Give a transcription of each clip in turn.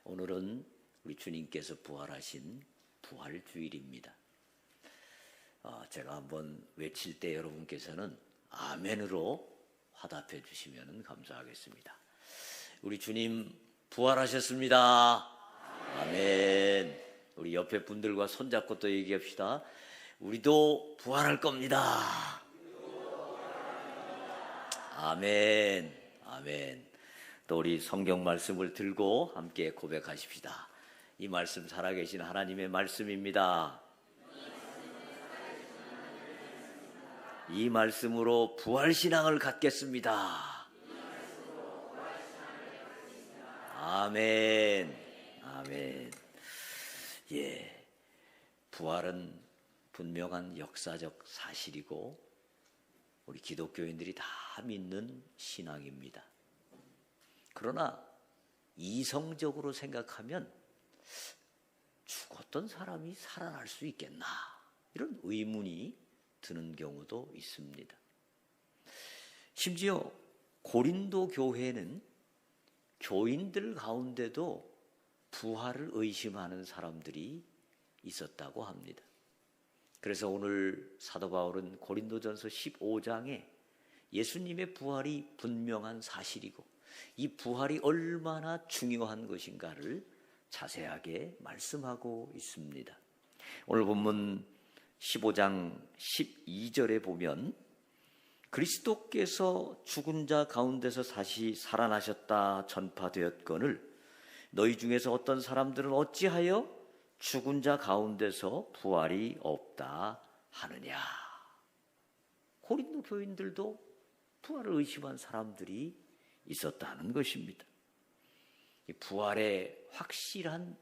오늘은 우리 주님께서 부활하신 부활주일입니다. 제가 한번 외칠 때 여러분께서는 아멘으로 화답해 주시면 감사하겠습니다. 우리 주님 부활하셨습니다. 아멘. 우리 옆에 분들과 손잡고 또 얘기합시다. 우리도 부활할 겁니다. 아멘. 아멘. 또 우리 성경 말씀을 들고 함께 고백하십시다. 이 말씀 살아계신 하나님의 말씀입니다. 이 말씀으로 부활신앙을 갖겠습니다. 아멘. 아멘. 예. 부활은 분명한 역사적 사실이고 우리 기독교인들이 다 믿는 신앙입니다. 그러나 이성적으로 생각하면 죽었던 사람이 살아날 수 있겠나? 이런 의문이 드는 경우도 있습니다. 심지어 고린도 교회는 교인들 가운데도 부활을 의심하는 사람들이 있었다고 합니다. 그래서 오늘 사도 바울은 고린도전서 15장에 예수님의 부활이 분명한 사실이고 이 부활이 얼마나 중요한 것인가를 자세하게 말씀하고 있습니다. 오늘 본문 15장 12절에 보면 그리스도께서 죽은 자 가운데서 다시 살아나셨다 전파되었거늘 너희 중에서 어떤 사람들은 어찌하여 죽은 자 가운데서 부활이 없다 하느냐. 고린도 교인들도 부활을 의심한 사람들이 있었다는 것입니다. 부활의 확실한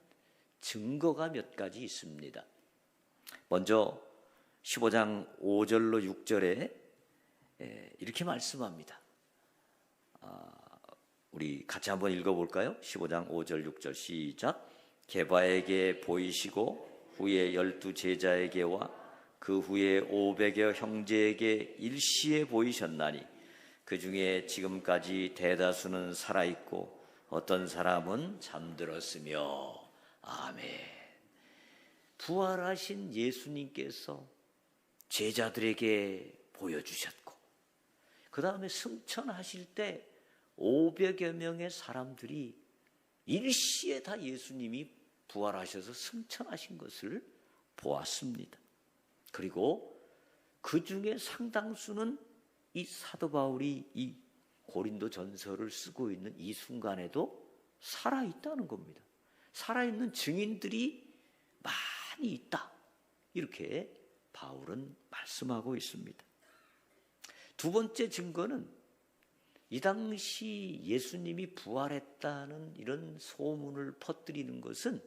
증거가 몇 가지 있습니다. 먼저 15장 5절로 6절에 이렇게 말씀합니다. 우리 같이 한번 읽어볼까요? 15장 5절 6절 시작. 게바에게 보이시고 후에 12 제자에게와 그 후에 500여 형제에게 일시에 보이셨나니 그 중에 지금까지 대다수는 살아있고 어떤 사람은 잠들었으며. 아멘. 부활하신 예수님께서 제자들에게 보여주셨고 그 다음에 승천하실 때 500여 명의 사람들이 일시에 다 예수님이 부활하셔서 승천하신 것을 보았습니다. 그리고 그 중에 상당수는 이 사도 바울이 이 고린도 전서를 쓰고 있는 이 순간에도 살아있다는 겁니다. 살아있는 증인들이 많이 있다. 이렇게 바울은 말씀하고 있습니다. 두 번째 증거는 이 당시 예수님이 부활했다는 이런 소문을 퍼뜨리는 것은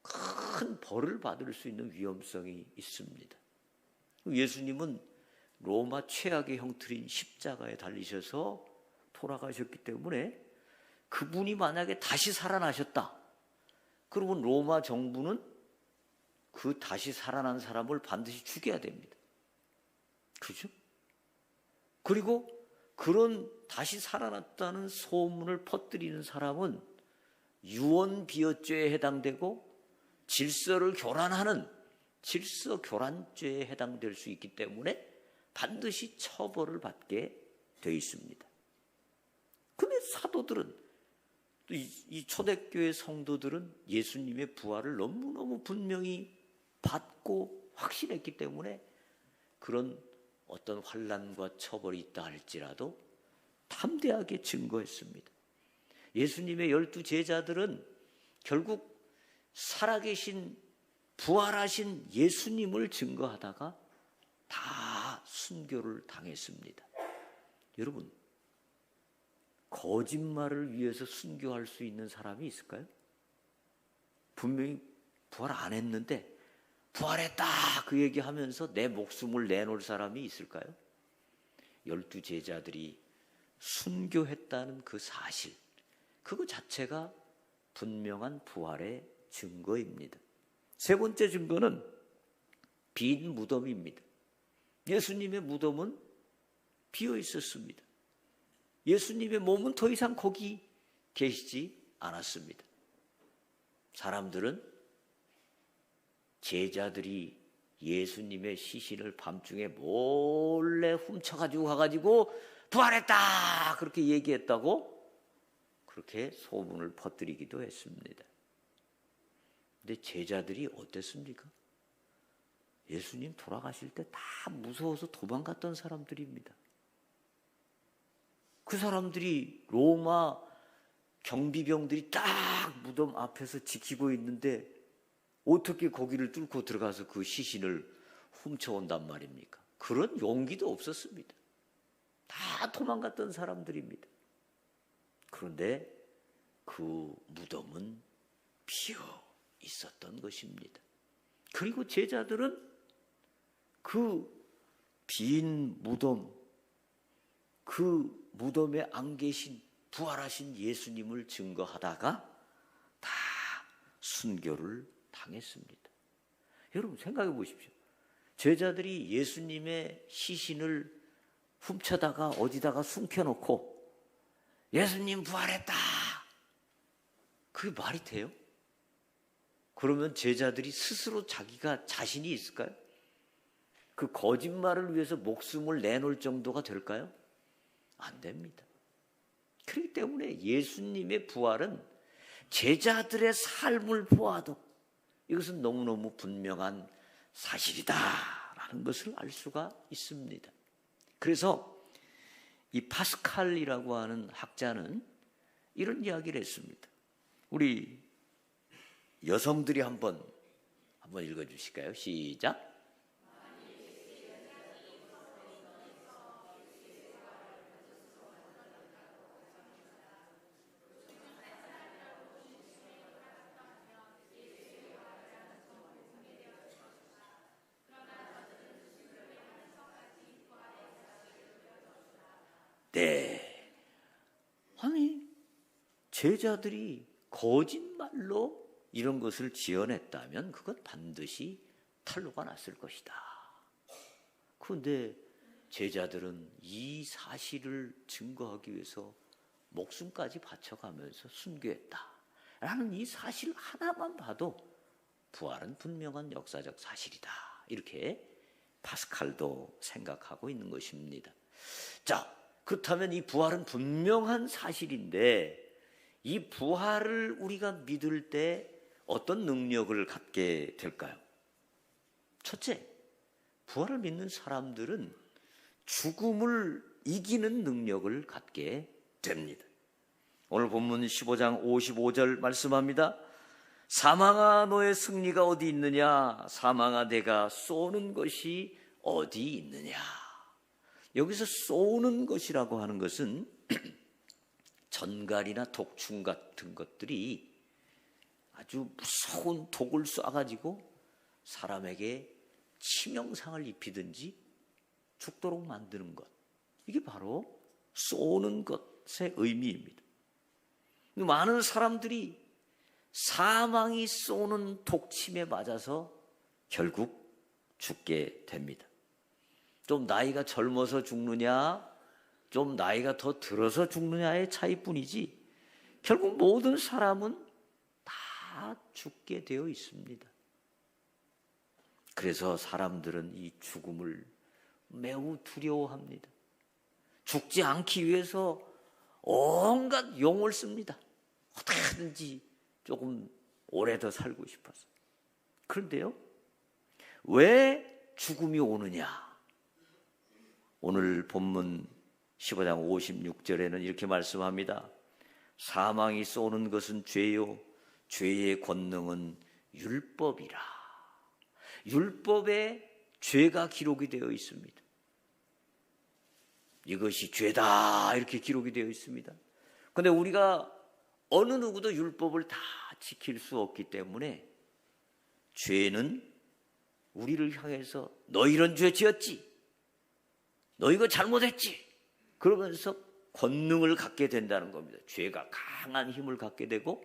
큰 벌을 받을 수 있는 위험성이 있습니다. 예수님은 로마 최악의 형틀인 십자가에 달리셔서 돌아가셨기 때문에 그분이 만약에 다시 살아나셨다. 그러면 로마 정부는 그 다시 살아난 사람을 반드시 죽여야 됩니다. 그죠? 그리고 그런 다시 살아났다는 소문을 퍼뜨리는 사람은 유언비어죄에 해당되고 질서를 교란하는 질서교란죄에 해당될 수 있기 때문에 반드시 처벌을 받게 되어 있습니다. 근데 사도들은 또 이 초대교회 성도들은 예수님의 부활을 너무너무 분명히 받고 확신했기 때문에 그런 어떤 환난과 처벌이 있다 할지라도 담대하게 증거했습니다. 예수님의 12 제자들은 결국 살아계신 부활하신 예수님을 증거하다가 다 순교를 당했습니다. 여러분, 거짓말을 위해서 순교할 수 있는 사람이 있을까요? 분명히 부활 안 했는데 부활했다 그 얘기하면서 내 목숨을 내놓을 사람이 있을까요? 12 제자들이 순교했다는 그 사실, 그거 자체가 분명한 부활의 증거입니다. 세 번째 증거는 빈 무덤입니다. 예수님의 무덤은 비어 있었습니다. 예수님의 몸은 더 이상 거기 계시지 않았습니다. 사람들은 제자들이 예수님의 시신을 밤중에 몰래 훔쳐가지고 가가지고 부활했다 그렇게 얘기했다고 그렇게 소문을 퍼뜨리기도 했습니다. 근데 제자들이 어땠습니까? 예수님 돌아가실 때 다 무서워서 도망갔던 사람들입니다. 그 사람들이 로마 경비병들이 딱 무덤 앞에서 지키고 있는데 어떻게 거기를 뚫고 들어가서 그 시신을 훔쳐온단 말입니까? 그런 용기도 없었습니다. 다 도망갔던 사람들입니다. 그런데 그 무덤은 비어 있었던 것입니다. 그리고 제자들은 그 빈 무덤, 그 무덤에 안 계신 부활하신 예수님을 증거하다가 다 순교를 당했습니다. 여러분 생각해 보십시오. 제자들이 예수님의 시신을 훔쳐다가 어디다가 숨겨놓고 예수님 부활했다. 그게 말이 돼요? 그러면 제자들이 스스로 자기가 자신이 있을까요? 그 거짓말을 위해서 목숨을 내놓을 정도가 될까요? 안 됩니다. 그렇기 때문에 예수님의 부활은 제자들의 삶을 보아도 이것은 너무너무 분명한 사실이다라는 것을 알 수가 있습니다. 그래서 이 파스칼이라고 하는 학자는 이런 이야기를 했습니다. 우리 여성들이 한번 읽어주실까요? 시작. 네. 아니, 제자들이 거짓말로 이런 것을 지어냈다면 그건 반드시 탄로가 났을 것이다. 그런데 제자들은 이 사실을 증거하기 위해서 목숨까지 바쳐가면서 순교했다 라는 이 사실 하나만 봐도 부활은 분명한 역사적 사실이다. 이렇게 파스칼도 생각하고 있는 것입니다. 자, 그렇다면 이 부활은 분명한 사실인데 이 부활을 우리가 믿을 때 어떤 능력을 갖게 될까요? 첫째, 부활을 믿는 사람들은 죽음을 이기는 능력을 갖게 됩니다. 오늘 본문 15장 55절 말씀합니다. 사망아 너의 승리가 어디 있느냐? 사망아 내가 쏘는 것이 어디 있느냐? 여기서 쏘는 것이라고 하는 것은 전갈이나 독충 같은 것들이 아주 무서운 독을 쏴가지고 사람에게 치명상을 입히든지 죽도록 만드는 것. 이게 바로 쏘는 것의 의미입니다. 많은 사람들이 사망이 쏘는 독침에 맞아서 결국 죽게 됩니다. 좀 나이가 젊어서 죽느냐, 좀 나이가 더 들어서 죽느냐의 차이뿐이지 결국 모든 사람은 다 죽게 되어 있습니다. 그래서 사람들은 이 죽음을 매우 두려워합니다. 죽지 않기 위해서 온갖 용을 씁니다. 어떻게 하든지 조금 오래 더 살고 싶어서. 그런데요, 왜 죽음이 오느냐? 오늘 본문 15장 56절에는 이렇게 말씀합니다. 사망이 쏘는 것은 죄요, 죄의 권능은 율법이라. 율법에 죄가 기록이 되어 있습니다. 이것이 죄다 이렇게 기록이 되어 있습니다. 그런데 우리가 어느 누구도 율법을 다 지킬 수 없기 때문에 죄는 우리를 향해서 너 이런 죄 지었지, 너 이거 잘못했지, 그러면서 권능을 갖게 된다는 겁니다. 죄가 강한 힘을 갖게 되고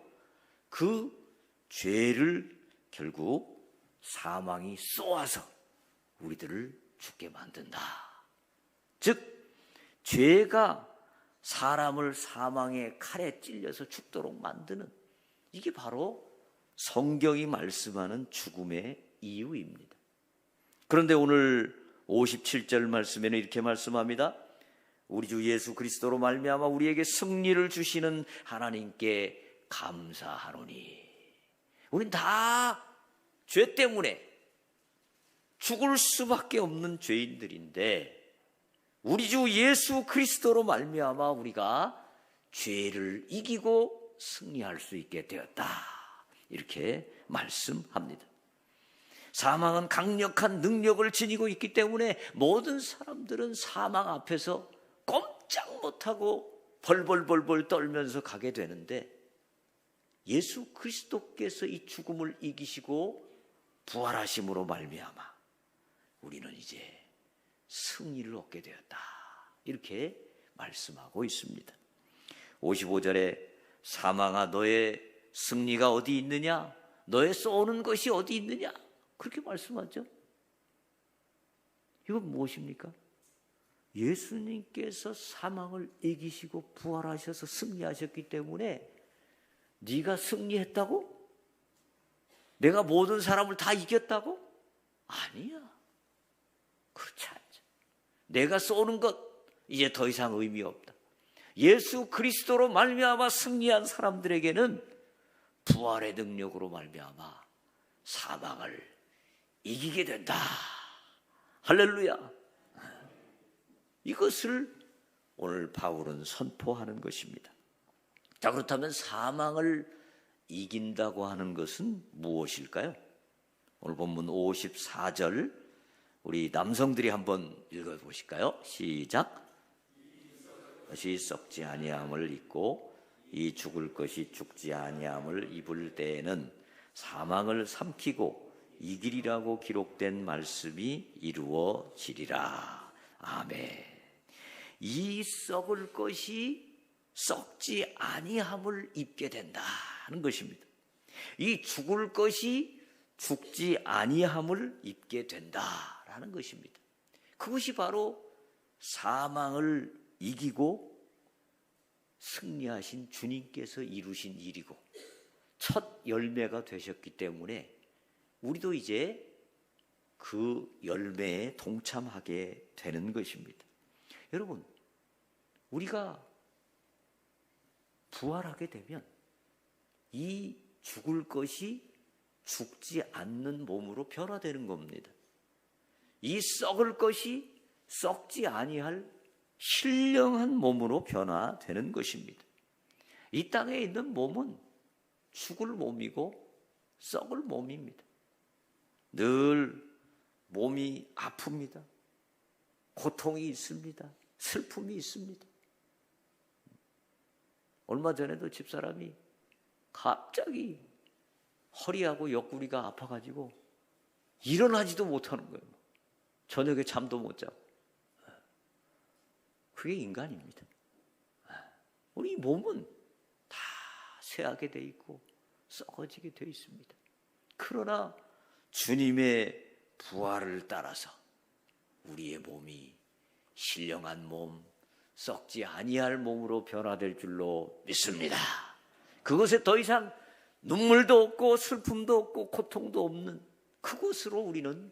그 죄를 결국 사망이 쏘아서 우리들을 죽게 만든다. 즉 죄가 사람을 사망의 칼에 찔려서 죽도록 만드는, 이게 바로 성경이 말씀하는 죽음의 이유입니다. 그런데 오늘 57절 말씀에는 이렇게 말씀합니다. 우리 주 예수 그리스도로 말미암아 우리에게 승리를 주시는 하나님께 감사하노니. 우린 다 죄 때문에 죽을 수밖에 없는 죄인들인데 우리 주 예수 그리스도로 말미암아 우리가 죄를 이기고 승리할 수 있게 되었다, 이렇게 말씀합니다. 사망은 강력한 능력을 지니고 있기 때문에 모든 사람들은 사망 앞에서 꼼짝 못하고 벌벌벌벌 떨면서 가게 되는데, 예수 그리스도께서 이 죽음을 이기시고 부활하심으로 말미암아 우리는 이제 승리를 얻게 되었다, 이렇게 말씀하고 있습니다. 55절에 사망아 너의 승리가 어디 있느냐, 너의 쏘는 것이 어디 있느냐, 그렇게 말씀하죠. 이건 무엇입니까? 예수님께서 사망을 이기시고 부활하셔서 승리하셨기 때문에 네가 승리했다고? 내가 모든 사람을 다 이겼다고? 아니야. 그렇지 않죠. 내가 쏘는 것 이제 더 이상 의미 없다. 예수 그리스도로 말미암아 승리한 사람들에게는 부활의 능력으로 말미암아 사망을 이기게 된다. 할렐루야. 이것을 오늘 바울은 선포하는 것입니다. 자, 그렇다면 사망을 이긴다고 하는 것은 무엇일까요? 오늘 본문 54절 우리 남성들이 한번 읽어보실까요? 시작. 것이 썩지 아니함을 입고 이 죽을 것이 죽지 아니함을 입을 때에는 사망을 삼키고 이기리라고 기록된 말씀이 이루어지리라. 아멘. 이 썩을 것이 썩지 아니함을 입게 된다는 것입니다. 이 죽을 것이 죽지 아니함을 입게 된다라는 것입니다. 그것이 바로 사망을 이기고 승리하신 주님께서 이루신 일이고 첫 열매가 되셨기 때문에 우리도 이제 그 열매에 동참하게 되는 것입니다. 여러분, 우리가 부활하게 되면 이 죽을 것이 죽지 않는 몸으로 변화되는 겁니다. 이 썩을 것이 썩지 아니할 신령한 몸으로 변화되는 것입니다. 이 땅에 있는 몸은 죽을 몸이고 썩을 몸입니다. 늘 몸이 아픕니다. 고통이 있습니다. 슬픔이 있습니다. 얼마 전에도 집사람이 갑자기 허리하고 옆구리가 아파가지고 일어나지도 못하는 거예요. 저녁에 잠도 못 자고. 그게 인간입니다. 우리 몸은 다 쇠하게 돼 있고 썩어지게 돼 있습니다. 그러나 주님의 부활을 따라서 우리의 몸이 신령한 몸, 썩지 아니할 몸으로 변화될 줄로 믿습니다. 그것에 더 이상 눈물도 없고 슬픔도 없고 고통도 없는 그곳으로 우리는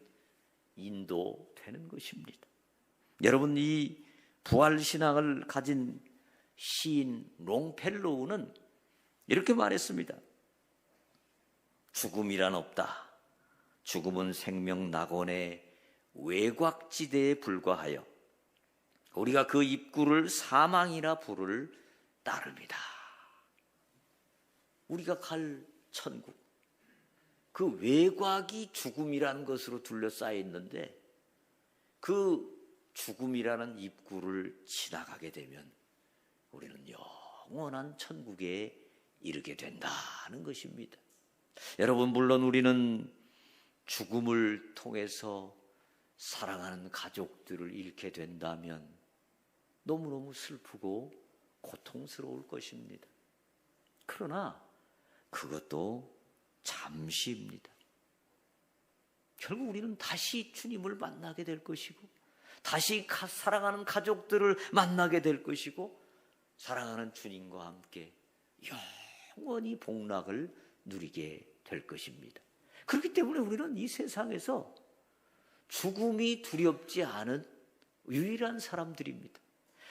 인도되는 것입니다. 여러분, 이 부활신앙을 가진 시인 롱펠로우는 이렇게 말했습니다. 죽음이란 없다. 죽음은 생명 낙원의 외곽지대에 불과하여 우리가 그 입구를 사망이라 부를 따릅니다. 우리가 갈 천국, 그 외곽이 죽음이라는 것으로 둘러싸여 있는데 그 죽음이라는 입구를 지나가게 되면 우리는 영원한 천국에 이르게 된다는 것입니다. 여러분, 물론 우리는 죽음을 통해서 사랑하는 가족들을 잃게 된다면 너무너무 슬프고 고통스러울 것입니다. 그러나 그것도 잠시입니다. 결국 우리는 다시 주님을 만나게 될 것이고 다시 사랑하는 가족들을 만나게 될 것이고 사랑하는 주님과 함께 영원히 복락을 누리게 될 것입니다. 그렇기 때문에 우리는 이 세상에서 죽음이 두렵지 않은 유일한 사람들입니다.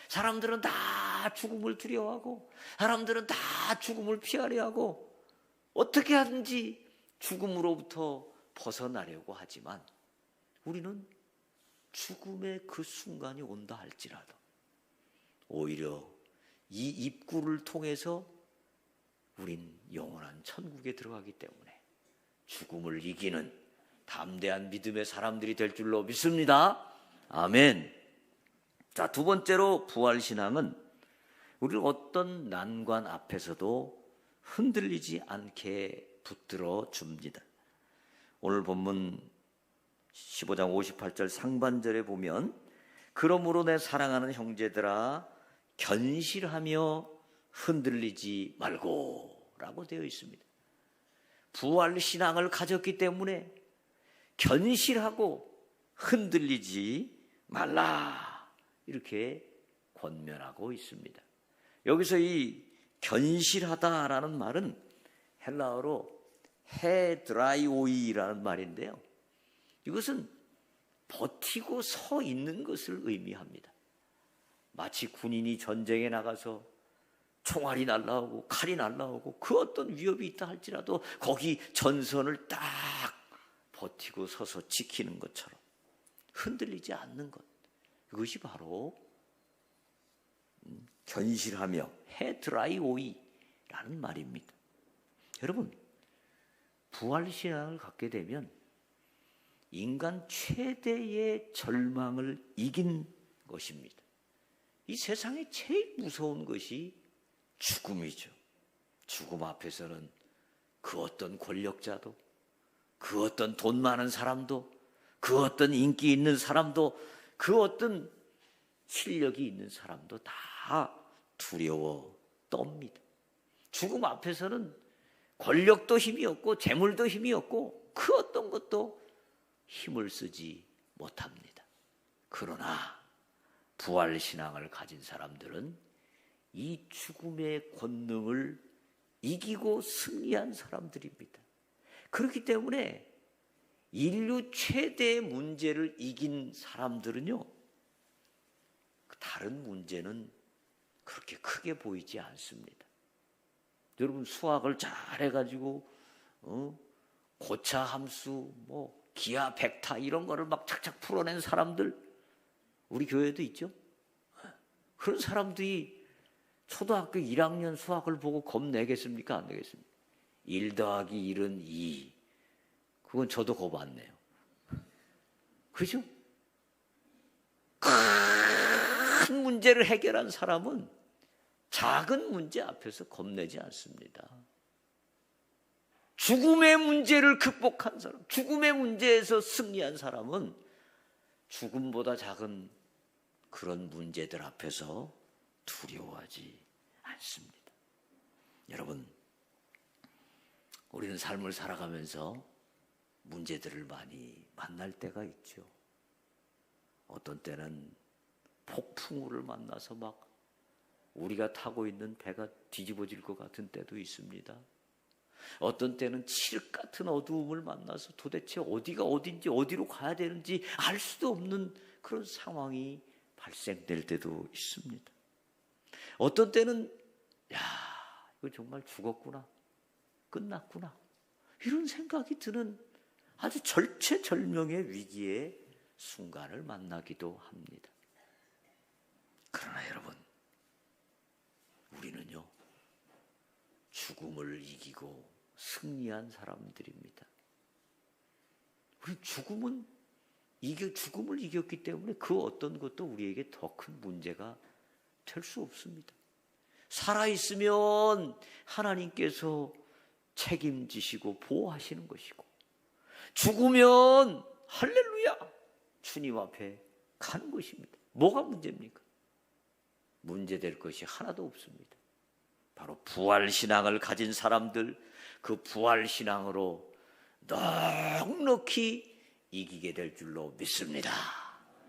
사람들은 다 죽음을 두려워하고, 사람들은 다 죽음을 피하려 하고, 어떻게 하든지 죽음으로부터 벗어나려고 하지만, 우리는 죽음의 그 순간이 온다 할지라도 오히려 이 입구를 통해서 우린 영원한 천국에 들어가기 때문에 죽음을 이기는 담대한 믿음의 사람들이 될 줄로 믿습니다. 아멘. 자, 두 번째로 부활신앙은 우리를 어떤 난관 앞에서도 흔들리지 않게 붙들어 줍니다. 오늘 본문 15장 58절 상반절에 보면 그러므로 내 사랑하는 형제들아 견실하며 흔들리지 말고 라고 되어 있습니다. 부활신앙을 가졌기 때문에 견실하고 흔들리지 말라 이렇게 권면하고 있습니다. 여기서 이 견실하다라는 말은 헬라어로 헤드라이오이라는 말인데요, 이것은 버티고 서 있는 것을 의미합니다. 마치 군인이 전쟁에 나가서 총알이 날라오고 칼이 날라오고 그 어떤 위협이 있다 할지라도 거기 전선을 딱 버티고 서서 지키는 것처럼 흔들리지 않는 것, 이것이 바로 견실하며 헤드라이오이라는 말입니다. 여러분, 부활신앙을 갖게 되면 인간 최대의 절망을 이긴 것입니다. 이 세상에 제일 무서운 것이 죽음이죠. 죽음 앞에서는 그 어떤 권력자도, 그 어떤 돈 많은 사람도, 그 어떤 인기 있는 사람도, 그 어떤 실력이 있는 사람도 다 두려워 떱니다. 죽음 앞에서는 권력도 힘이 없고 재물도 힘이 없고 그 어떤 것도 힘을 쓰지 못합니다. 그러나 부활신앙을 가진 사람들은 이 죽음의 권능을 이기고 승리한 사람들입니다. 그렇기 때문에 인류 최대의 문제를 이긴 사람들은요, 다른 문제는 그렇게 크게 보이지 않습니다. 여러분, 수학을 잘 해가지고 고차 함수, 기하 벡터 이런 거를 막 착착 풀어낸 사람들 우리 교회도 있죠. 그런 사람들이 초등학교 1학년 수학을 보고 겁내겠습니까? 안 내겠습니까? 1 더하기 1은 2. 그건 저도 겁 안 내요. 그죠? 큰 문제를 해결한 사람은 작은 문제 앞에서 겁내지 않습니다. 죽음의 문제를 극복한 사람, 죽음의 문제에서 승리한 사람은 죽음보다 작은 그런 문제들 앞에서 두려워하지 않습니다. 여러분, 우리는 삶을 살아가면서 문제들을 많이 만날 때가 있죠. 어떤 때는 폭풍우를 만나서 막 우리가 타고 있는 배가 뒤집어질 것 같은 때도 있습니다. 어떤 때는 칠흑 같은 어두움을 만나서 도대체 어디가 어딘지 어디로 가야 되는지 알 수도 없는 그런 상황이 발생될 때도 있습니다. 어떤 때는 이거 정말 죽었구나, 끝났구나, 이런 생각이 드는 아주 절체절명의 위기의 순간을 만나기도 합니다. 그러나 여러분, 우리는요, 죽음을 이기고 승리한 사람들입니다. 우리 죽음을 이겼기 때문에 그 어떤 것도 우리에게 더 큰 문제가 될 수 없습니다. 살아있으면 하나님께서 책임지시고 보호하시는 것이고, 죽으면 할렐루야 주님 앞에 가는 것입니다. 뭐가 문제입니까? 문제될 것이 하나도 없습니다. 바로 부활신앙을 가진 사람들, 그 부활신앙으로 넉넉히 이기게 될 줄로 믿습니다.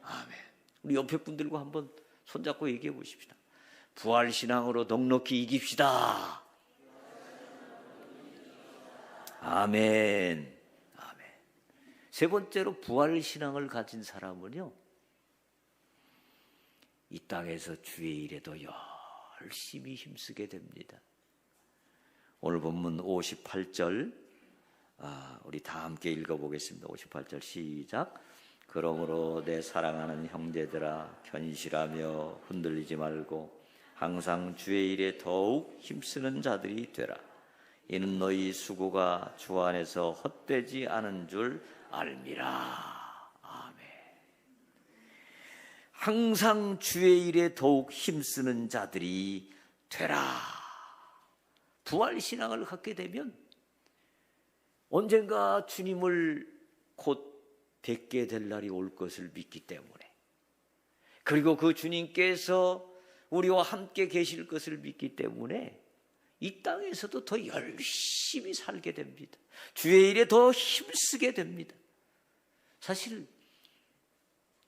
아멘. 우리 옆에 분들과 한번 손잡고 얘기해 보십시다. 부활신앙으로 넉넉히 이깁시다. 아멘. 아멘. 세 번째로 부활신앙을 가진 사람은요, 이 땅에서 주의 일에도 열심히 힘쓰게 됩니다. 오늘 본문 58절, 우리 다 함께 읽어보겠습니다. 58절 시작. 그러므로 내 사랑하는 형제들아, 견실하며 흔들리지 말고 항상 주의 일에 더욱 힘쓰는 자들이 되라. 이는 너희 수고가 주 안에서 헛되지 않은 줄 알미라. 아멘. 항상 주의 일에 더욱 힘쓰는 자들이 되라. 부활신앙을 갖게 되면 언젠가 주님을 곧 뵙게 될 날이 올 것을 믿기 때문에, 그리고 그 주님께서 우리와 함께 계실 것을 믿기 때문에 이 땅에서도 더 열심히 살게 됩니다. 주의 일에 더 힘쓰게 됩니다. 사실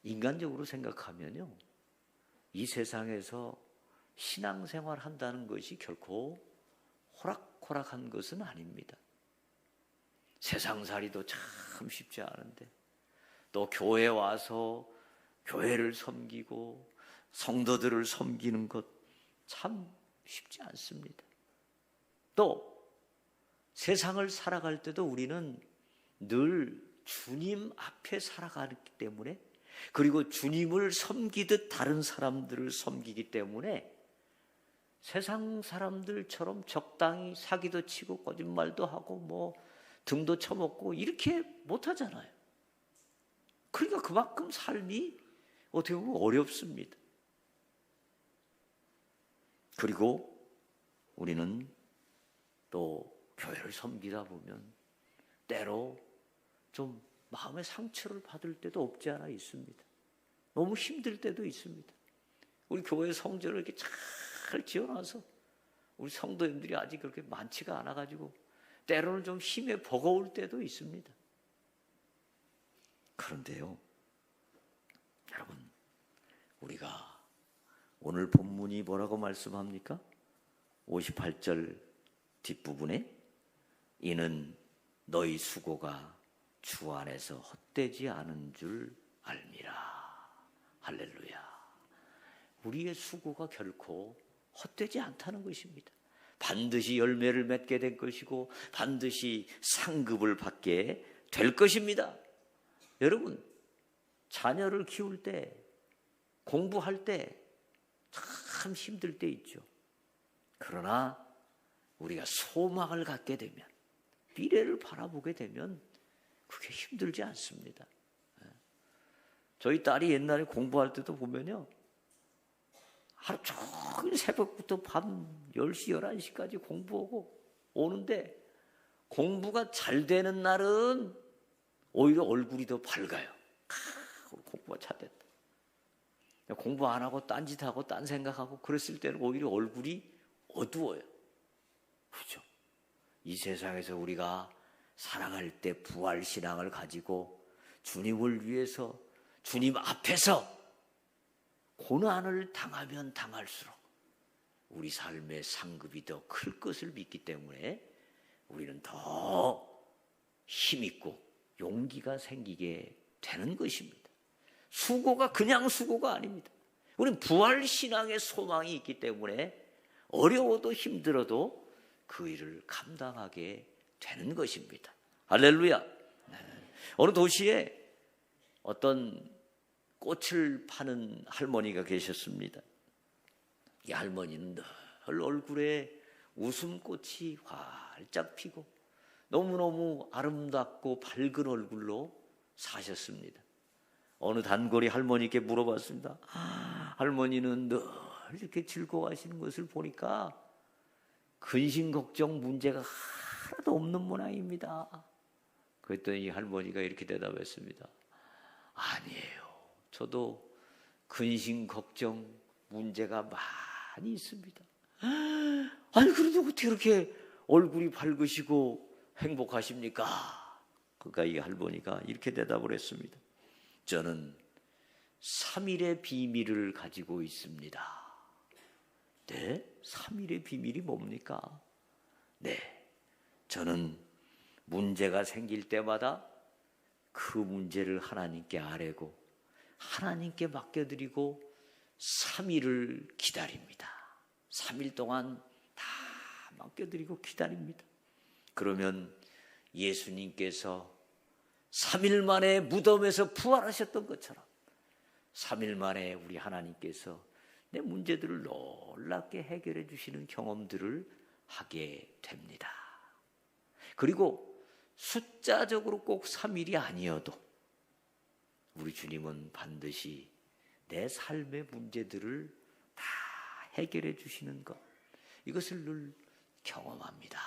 인간적으로 생각하면요, 이 세상에서 신앙생활 한다는 것이 결코 호락호락한 것은 아닙니다. 세상살이도 참 쉽지 않은데, 또 교회 와서 교회를 섬기고 성도들을 섬기는 것 참 쉽지 않습니다. 또 세상을 살아갈 때도 우리는 늘 주님 앞에 살아가기 때문에, 그리고 주님을 섬기듯 다른 사람들을 섬기기 때문에 세상 사람들처럼 적당히 사기도 치고 거짓말도 하고 뭐 등도 쳐먹고 이렇게 못하잖아요. 그러니까 그만큼 삶이 어떻게 보면 어렵습니다. 그리고 우리는 또 교회를 섬기다 보면 때로 좀 마음의 상처를 받을 때도 없지 않아 있습니다. 너무 힘들 때도 있습니다. 우리 교회 성전을 이렇게 잘 지어놔서 우리 성도님들이 아직 그렇게 많지가 않아가지고 때로는 좀 힘에 버거울 때도 있습니다. 그런데요, 여러분, 우리가 오늘 본문이 뭐라고 말씀합니까? 58절 뒷부분에 이는 너희 수고가 주 안에서 헛되지 않은 줄 알미라. 할렐루야. 우리의 수고가 결코 헛되지 않다는 것입니다. 반드시 열매를 맺게 될 것이고 반드시 상급을 받게 될 것입니다. 여러분, 자녀를 키울 때, 공부할 때 참 힘들 때 있죠. 그러나 우리가 소망을 갖게 되면, 미래를 바라보게 되면 그게 힘들지 않습니다. 저희 딸이 옛날에 공부할 때도 보면요, 하루 종일 새벽부터 밤 10시, 11시까지 공부하고 오는데 공부가 잘 되는 날은 오히려 얼굴이 더 밝아요. 공부가 잘 됐다. 공부 안 하고 딴짓하고 딴 생각하고 그랬을 때는 오히려 얼굴이 어두워요. 그렇죠? 이 세상에서 우리가 살아갈 때 부활신앙을 가지고 주님을 위해서 주님 앞에서 고난을 당하면 당할수록 우리 삶의 상급이 더 클 것을 믿기 때문에 우리는 더 힘있고 용기가 생기게 되는 것입니다. 수고가 그냥 수고가 아닙니다. 우리는 부활신앙의 소망이 있기 때문에 어려워도 힘들어도 그 일을 감당하게 되는 것입니다. 할렐루야. 어느 도시에 어떤 꽃을 파는 할머니가 계셨습니다. 이 할머니는 늘 얼굴에 웃음꽃이 활짝 피고 너무너무 아름답고 밝은 얼굴로 사셨습니다. 어느 단골이 할머니께 물어봤습니다. 할머니는 늘 이렇게 즐거워하시는 것을 보니까 근심 걱정 문제가 하나도 없는 모양입니다. 그랬더니 할머니가 이렇게 대답했습니다. 아니에요. 저도 근심 걱정 문제가 많이 있습니다. 아니 그래도 어떻게 그렇게 얼굴이 밝으시고 행복하십니까? 그러니까 이 할머니가 이렇게 대답을 했습니다. 저는 3일의 비밀을 가지고 있습니다. 네? 3일의 비밀이 뭡니까? 네, 저는 문제가 생길 때마다 그 문제를 하나님께 아뢰고 하나님께 맡겨드리고 3일을 기다립니다. 3일 동안 다 맡겨드리고 기다립니다. 그러면 예수님께서 3일 만에 무덤에서 부활하셨던 것처럼 3일 만에 우리 하나님께서 내 문제들을 놀랍게 해결해 주시는 경험들을 하게 됩니다. 그리고 숫자적으로 꼭 3일이 아니어도 우리 주님은 반드시 내 삶의 문제들을 다 해결해 주시는 것, 이것을 늘 경험합니다.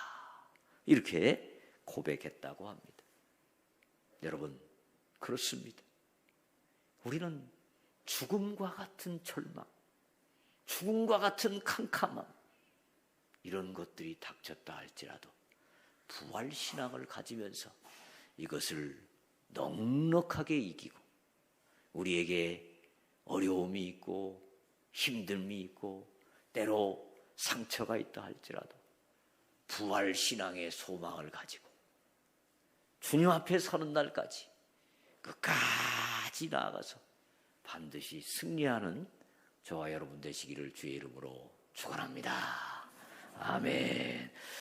이렇게 고백했다고 합니다. 여러분, 그렇습니다. 우리는 죽음과 같은 절망, 죽음과 같은 캄캄함, 이런 것들이 닥쳤다 할지라도 부활신앙을 가지면서 이것을 넉넉하게 이기고, 우리에게 어려움이 있고 힘듦이 있고 때로 상처가 있다 할지라도 부활신앙의 소망을 가지고 주님 앞에 서는 날까지 끝까지 나아가서 반드시 승리하는 저와 여러분 되시기를 주의 이름으로 축원합니다. 아멘.